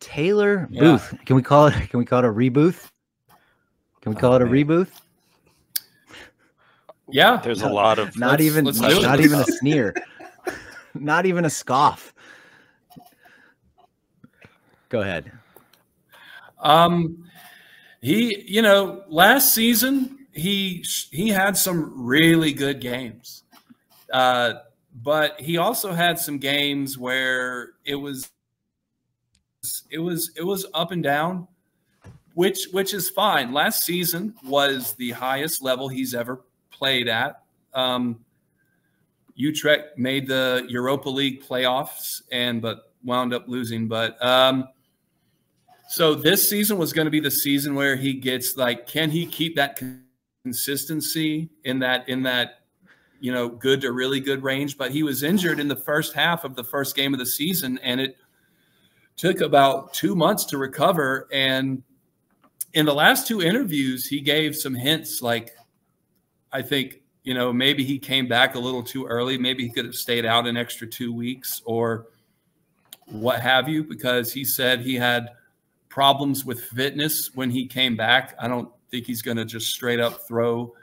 Taylor Booth. Can we call it? Can we call it a rebooth? Can we call it a reboot? Yeah, there's a lot of not even a sneer, not even a scoff. Go ahead. He, last season he had some really good games, but he also had some games where it was up and down, which is fine. Last season was the highest level he's ever played at. Utrecht made the Europa League playoffs but wound up losing. But so this season was going to be the season where he gets can he keep that consistency in that good to really good range? But he was injured in the first half of the first game of the season, and it took about 2 months to recover. And in the last two interviews, he gave some hints I think, maybe he came back a little too early. Maybe he could have stayed out an extra 2 weeks or what have you, because he said he had problems with fitness when he came back. I don't think he's going to just straight up throw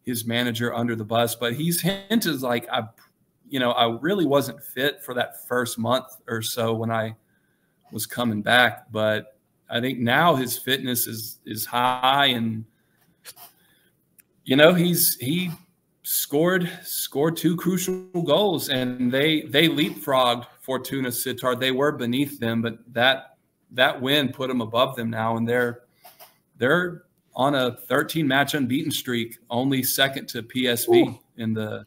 his manager under the bus, but he's hinted I really wasn't fit for that first month or so when I was coming back. But I think now his fitness is high, and he scored two crucial goals, and they leapfrogged Fortuna Sittard. They were beneath them, but that win put them above them now, and they're on a 13-match unbeaten streak, only second to PSV in the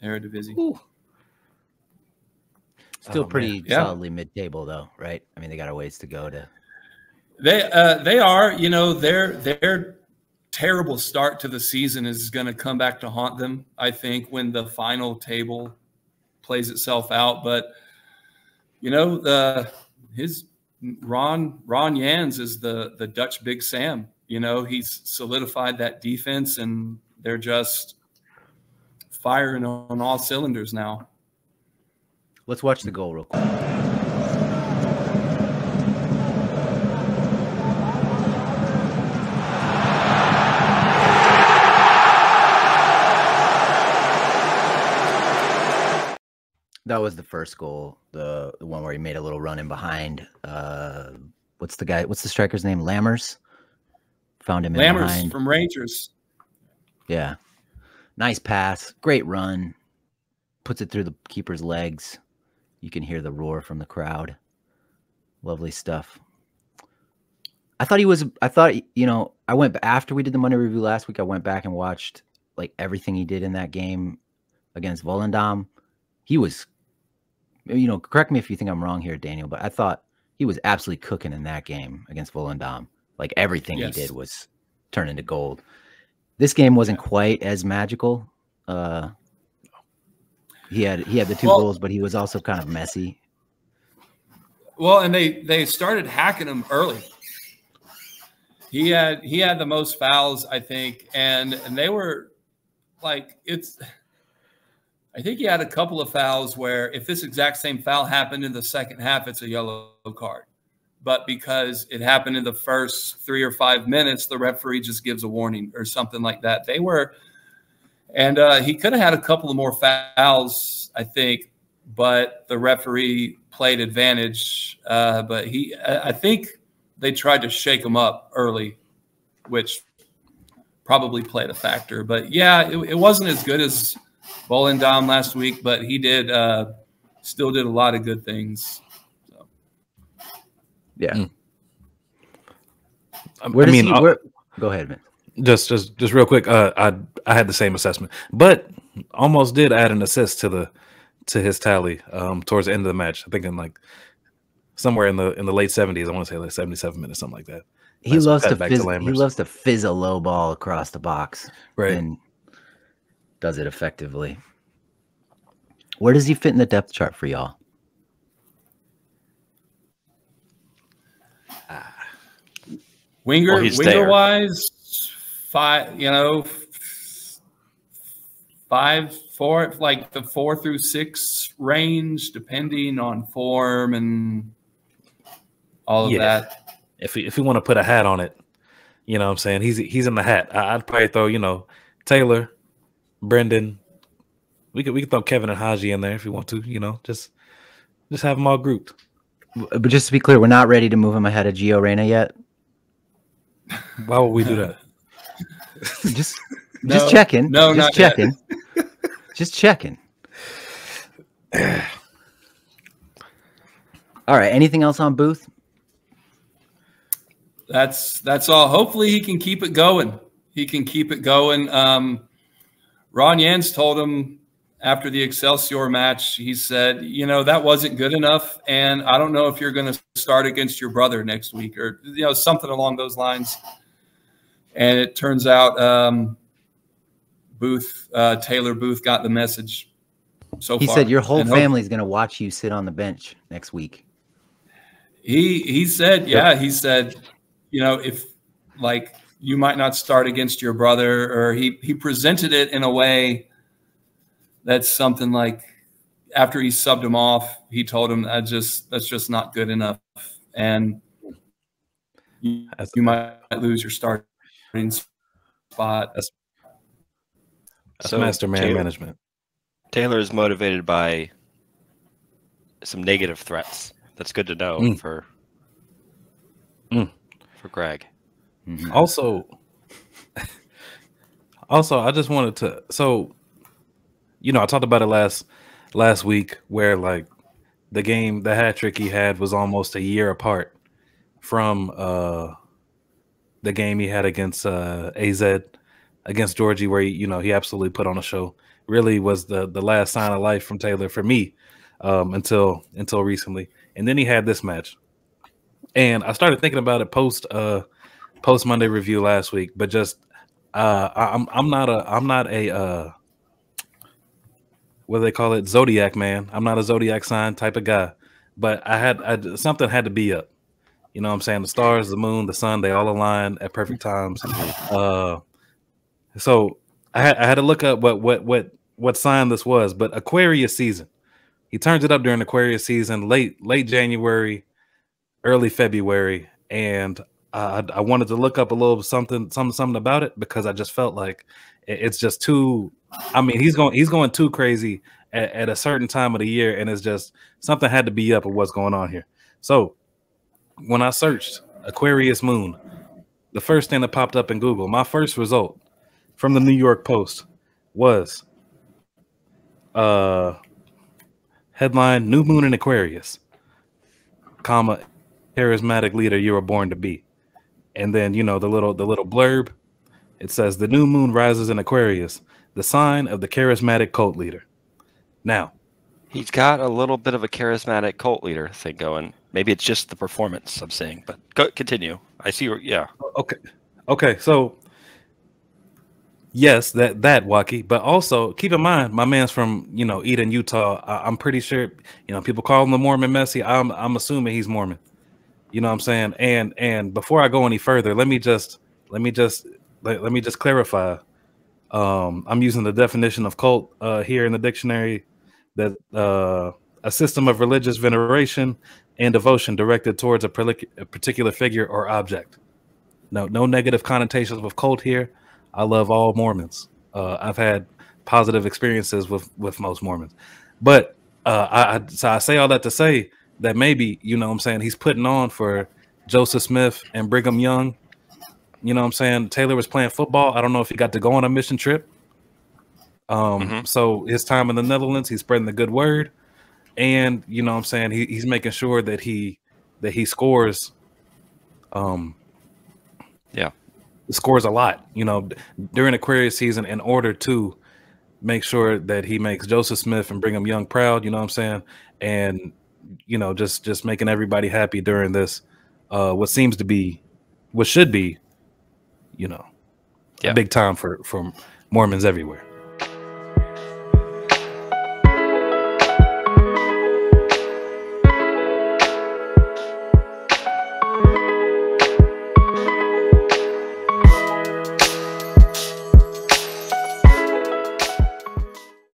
Eredivisie. Ooh. Still pretty solidly mid-table, though, right? I mean, they got a ways to go to. They are, their terrible start to the season is going to come back to haunt them, I think, when the final table plays itself out. But his Ron Jans is the Dutch Big Sam. He's solidified that defense, and they're just firing on all cylinders now. Let's watch the goal real quick. That was the first goal, the one where he made a little run in behind. What's the striker's name? Lammers. Found him in behind. From Rangers. Yeah. Nice pass. Great run. Puts it through the keeper's legs. You can hear the roar from the crowd. Lovely stuff. I went after we did the Monday review last week. I went back and watched everything he did in that game against Volendam. He was, correct me if you think I'm wrong here, Daniel, but I thought he was absolutely cooking in that game against Volendam. Everything he did was turn into gold. This game wasn't quite as magical. He had the two goals, but he was also kind of messy. Well, and they started hacking him early. He had the most fouls, I think, and they were I think he had a couple of fouls where if this exact same foul happened in the second half, it's a yellow card. But because it happened in the first 3 or 5 minutes, the referee just gives a warning or something like that. He could have had a couple of more fouls, I think, but the referee played advantage. But I think they tried to shake him up early, which probably played a factor. But yeah, it wasn't as good as Volendam last week, but he still did a lot of good things. So. Yeah. Go ahead, man. Just real quick. I had the same assessment, but almost did add an assist to his tally towards the end of the match. I think in somewhere in the late 70s. I want to say 77 minutes, something like that. He loves to fizz a low ball across the box, right? And does it effectively. Where does he fit in the depth chart for y'all? Winger wise, 5, 4, the 4 through 6 range, depending on form and all of that. If we want to put a hat on it, you know what I'm saying? He's in the hat. I'd probably throw, you know, Taylor, Brendan. We could throw Kevin and Haji in there if you want to, you know, just have them all grouped. But just to be clear, we're not ready to move him ahead of Gio Reyna yet. Why would we do that? Just checking. No, just not checking. Just checking. All right. Anything else on Booth? That's all. Hopefully he can keep it going. He can keep it going. Ron Jans told him after the Excelsior match, he said, you know, that wasn't good enough. And I don't know if you're going to start against your brother next week or, you know, something along those lines. And it turns out Taylor Booth got the message so far. He said your whole family is going to watch you sit on the bench next week. He said, yeah, he said, you know, if like you might not start against your brother, or he presented it in a way that's something like after he subbed him off, he told him that's just not good enough. And you might lose your starting spot. That's master man management. Taylor is motivated by some negative threats. That's good to know for Greg. Mm-hmm. Also, I just wanted to. So, you know, I talked about it last week, where like the hat trick he had was almost a year apart from the game he had against AZ, against Georgie, where he absolutely put on a show. Really was the last sign of life from Taylor for me until recently. And then he had this match, and I started thinking about it post Monday review last week. But just I'm not a what do they call it, zodiac man. I'm not a zodiac sign type of guy. But something had to be up. You know what I'm saying? The stars, the moon, the sun, they all align at perfect times. So I had to look up what sign this was, but Aquarius season. He turns it up during Aquarius season, late January, early February, and I wanted to look up a little something about it, because I just felt like it's just too. I mean, he's going too crazy at a certain time of the year, and it's just something had to be up of what's going on here. So when I searched Aquarius moon, the first thing that popped up in Google, my first result from the New York Post was headline: New Moon in Aquarius, comma, charismatic leader you were born to be. And then, the little blurb, it says the new moon rises in Aquarius, the sign of the charismatic cult leader. Now, he's got a little bit of a charismatic cult leader thing going. Maybe it's just the performance I'm saying, but continue. I see. Yeah. Okay. So yes, that Waukee, but also keep in mind, my man's from Eden, Utah. I'm pretty sure people call him the Mormon Messi. I'm assuming he's Mormon. You know what I'm saying? And before I go any further, let me just clarify. I'm using the definition of cult here in the dictionary, that a system of religious veneration and devotion directed towards a particular figure or object. No negative connotations with cult here. I love all Mormons. I've had positive experiences with most Mormons, but I say all that to say that maybe, he's putting on for Joseph Smith and Brigham Young. You know what I'm saying? Taylor was playing football. I don't know if he got to go on a mission trip. So his time in the Netherlands, he's spreading the good word. And, he's making sure that he scores. Scores a lot, during Aquarius season, in order to make sure that he makes Joseph Smith and Brigham Young proud. You know what I'm saying? And, just making everybody happy during this, what should be, a big time for Mormons everywhere.